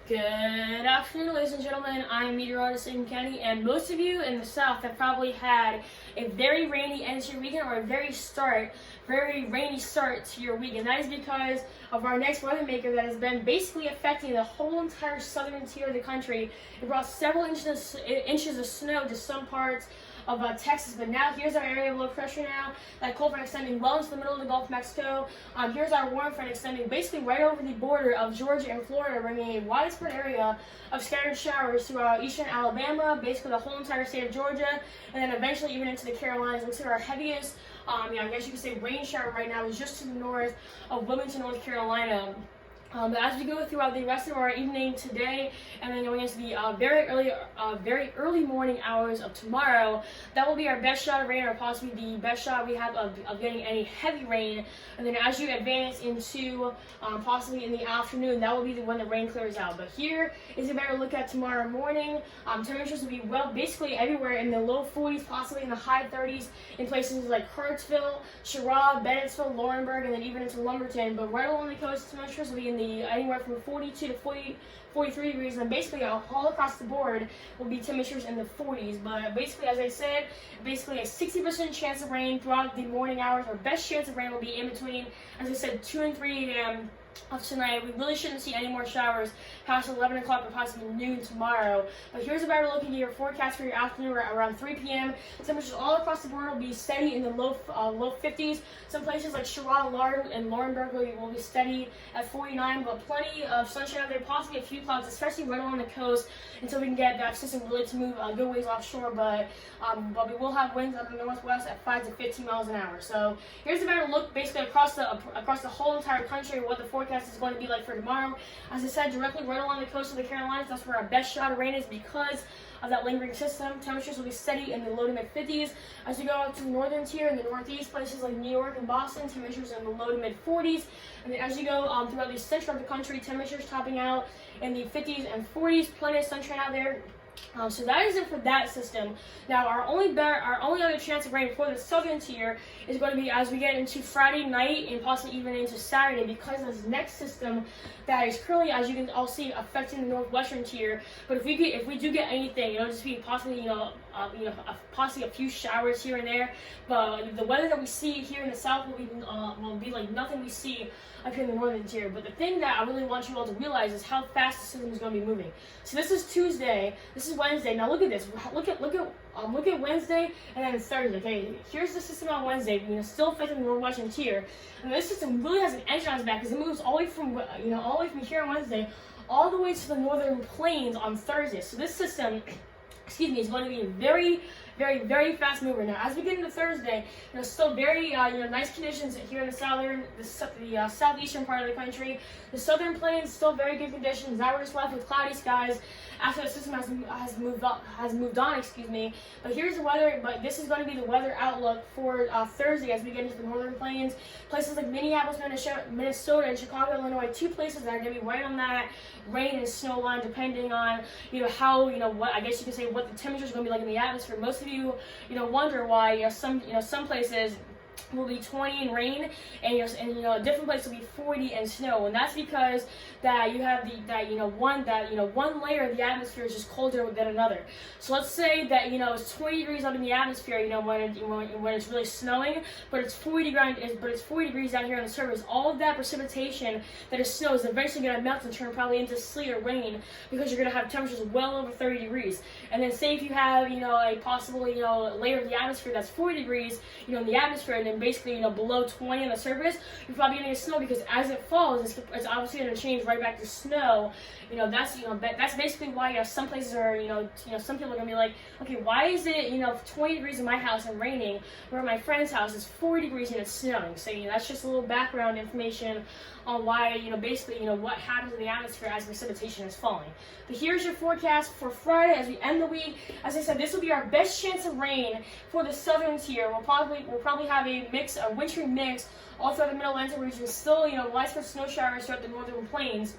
Good afternoon, ladies and gentlemen. I'm meteorologist Ian Kennedy, and most of you in the South have probably had a very rainy end to your weekend or a very rainy start to your weekend. That is because of our next weather maker that has been basically affecting the whole entire southern tier of the country. It brought several inches of snow to some parts of Texas, but now here's our area of low pressure now. That cold front extending well into the middle of the Gulf of Mexico. Here's our warm front extending basically right over the border of Georgia and Florida, bringing a widespread area of scattered showers throughout eastern Alabama, basically the whole entire state of Georgia, and then eventually even into the Carolinas. Looks like our heaviest, I guess you could say rain shower right now is just to the north of Wilmington, North Carolina. As we go throughout the rest of our evening today, and then going into the very early morning hours of tomorrow, that will be our best shot of rain, or possibly the best shot we have of getting any heavy rain. And then as you advance into possibly in the afternoon, that will be when the rain clears out. But here is a better look at tomorrow morning. Temperatures will be basically everywhere in the low 40s, possibly in the high 30s in places like Kirksville, Sherrod, Bennettsville, Laurinburg, and then even into Lumberton. But right along the coast, temperatures will be in the anywhere from 42 to 43 degrees, and basically all across the board will be temperatures in the 40s. But basically, as I said, basically a 60% chance of rain throughout the morning hours. Our best chance of rain will be in between, as I said, 2 and 3 a.m. of tonight. We really shouldn't see any more showers past 11 o'clock or possibly noon tomorrow. But here's a better look into your forecast for your afternoon around 3 p.m. Temperatures all across the board will be steady in the low 50s. Some places like Sherrod, Lard, and Laurinburg will be steady at 49, but plenty of sunshine out there, possibly a few clouds, especially right along the coast, until we can get that system really to move good ways offshore. But we will have winds out of the northwest at 5 to 15 miles an hour. So here's a better look basically across the whole entire country what the forecast is going to be like for tomorrow. As I said, directly right along the coast of the Carolinas, that's where our best shot of rain is because of that lingering system. Temperatures will be steady in the low to mid 50s. As you go out to the northern tier and the northeast, places like New York and Boston, temperatures in the low to mid 40s. And then as you go throughout the center of the country, temperatures topping out in the 50s and 40s. Plenty of sunshine out there. So that is it for that system. Now our only other chance of rain for the southern tier is going to be as we get into Friday night and possibly even into Saturday, because of this next system that is currently, as you can all see, affecting the northwestern tier. But if we do get anything, just be possibly possibly a few showers here and there. But the weather that we see here in the south will be like nothing we see up here in the northern tier. But the thing that I really want you all to realize is how fast the system is going to be moving. So this is Tuesday. This is Wednesday. Now look at this. Look at Wednesday and then Thursday. Okay, here's the system on Wednesday. Still affecting the northwestern tier. And this system really has an engine on its back because it moves all the way from here on Wednesday all the way to the northern plains on Thursday. So this system, is going to be very, very, very fast mover. Now, as we get into Thursday, still very, nice conditions here in the southeastern part of the country. The southern plains, still very good conditions. Now we're just left with cloudy skies after the system has moved on. But here's the weather. But this is going to be the weather outlook for Thursday as we get into the northern plains. Places like Minneapolis, Minnesota, and Chicago, Illinois, 2 places that are going to be right on that rain and snow line, depending on how what I guess you could say what the temperature is going to be like in the atmosphere. Most of you wonder why some places will be 20 and rain, and a different place will be 40 and snow, and that's because that you have one layer of the atmosphere is just colder than another. So let's say that it's 20 degrees up in the atmosphere, when it's really snowing, but it's 40 degrees down here on the surface. All of that precipitation that is snow is eventually going to melt and turn probably into sleet or rain, because you're going to have temperatures well over 30 degrees. And then say if you have a possible layer of the atmosphere that's 40 degrees in the atmosphere, and then basically below 20 on the surface, you're probably getting snow, because as it falls, it's obviously going to change right back to snow. That's basically why some places are some people are going to be like, okay, why is it 20 degrees in my house and raining, where my friend's house is 40 degrees and it's snowing? So that's just a little background information on why basically what happens in the atmosphere as precipitation is falling. But here's your forecast for Friday as we end the week. As I said, this will be our best chance of rain for the southern tier. We'll probably have a wintry mix all throughout the middle Atlantic region. Still widespread snow showers throughout the northern plains,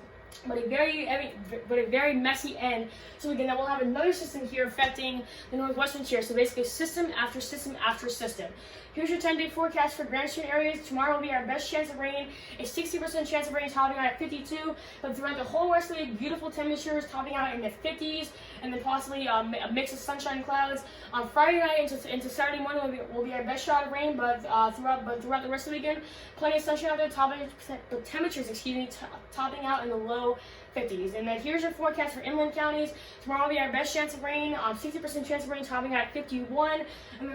but a very messy end. So again, that we'll have another system here affecting the northwestern tier. So basically, system after system after system. Here's your 10-day forecast for Grand Street areas. Tomorrow will be our best chance of rain. A 60% chance of rain, topping out at 52. But throughout the whole rest of the week, beautiful temperatures, topping out in the 50s, and then possibly a mix of sunshine and clouds. On Friday night into Saturday morning will be our best shot of rain, but throughout the rest of the weekend, plenty of sunshine out there. Temperatures, topping out in the low 50s. And then here's your forecast for inland counties. Tomorrow will be our best chance of rain, 60% chance of rain, topping out at 51. And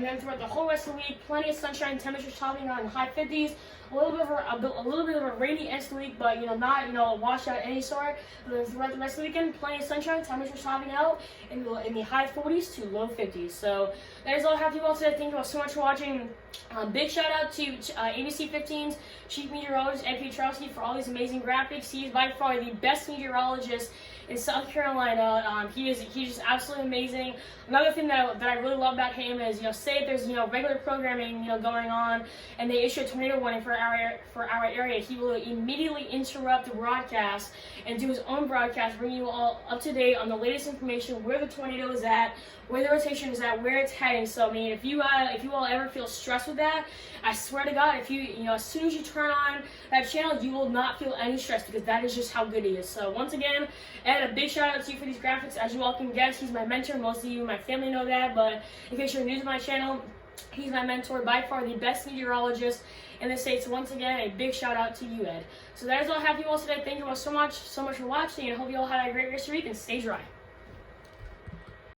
then throughout the whole rest of the week, plenty of sunshine, temperatures topping out in the high 50s. A little bit of a rainy end of the week, but not a washout any sort. But then throughout the rest of the weekend, plenty of sunshine, temperatures topping out in the high 40s to low 50s. So that is all I have for you all today. Thank you all so much for watching. Big shout out to ABC 15's chief meteorologist Ed Piotrowski for all these amazing graphics. He is by far the best meteorologist in South Carolina. He's just absolutely amazing. Another thing that I really love about him is, say if there's regular programming going on and they issue a tornado warning for our area, he will immediately interrupt the broadcast and do his own broadcast, bringing you all up to date on the latest information, where the tornado is at, where the rotation is at, where it's heading. So I mean, if you all ever feel stressed with that, I swear to God, if as soon as you turn on that channel, you will not feel any stress, because that is just how good he is. So once again, Ed, a big shout out to you for these graphics. As you all can guess, he's my mentor. Most of you in my family know that, but in case you're new to my channel, he's my mentor, by far the best meteorologist in the States. Once again, a big shout out to you, Ed. So that is all I have for you all today. Thank you all so much for watching, and I hope you all had a great rest of your week, and stay dry.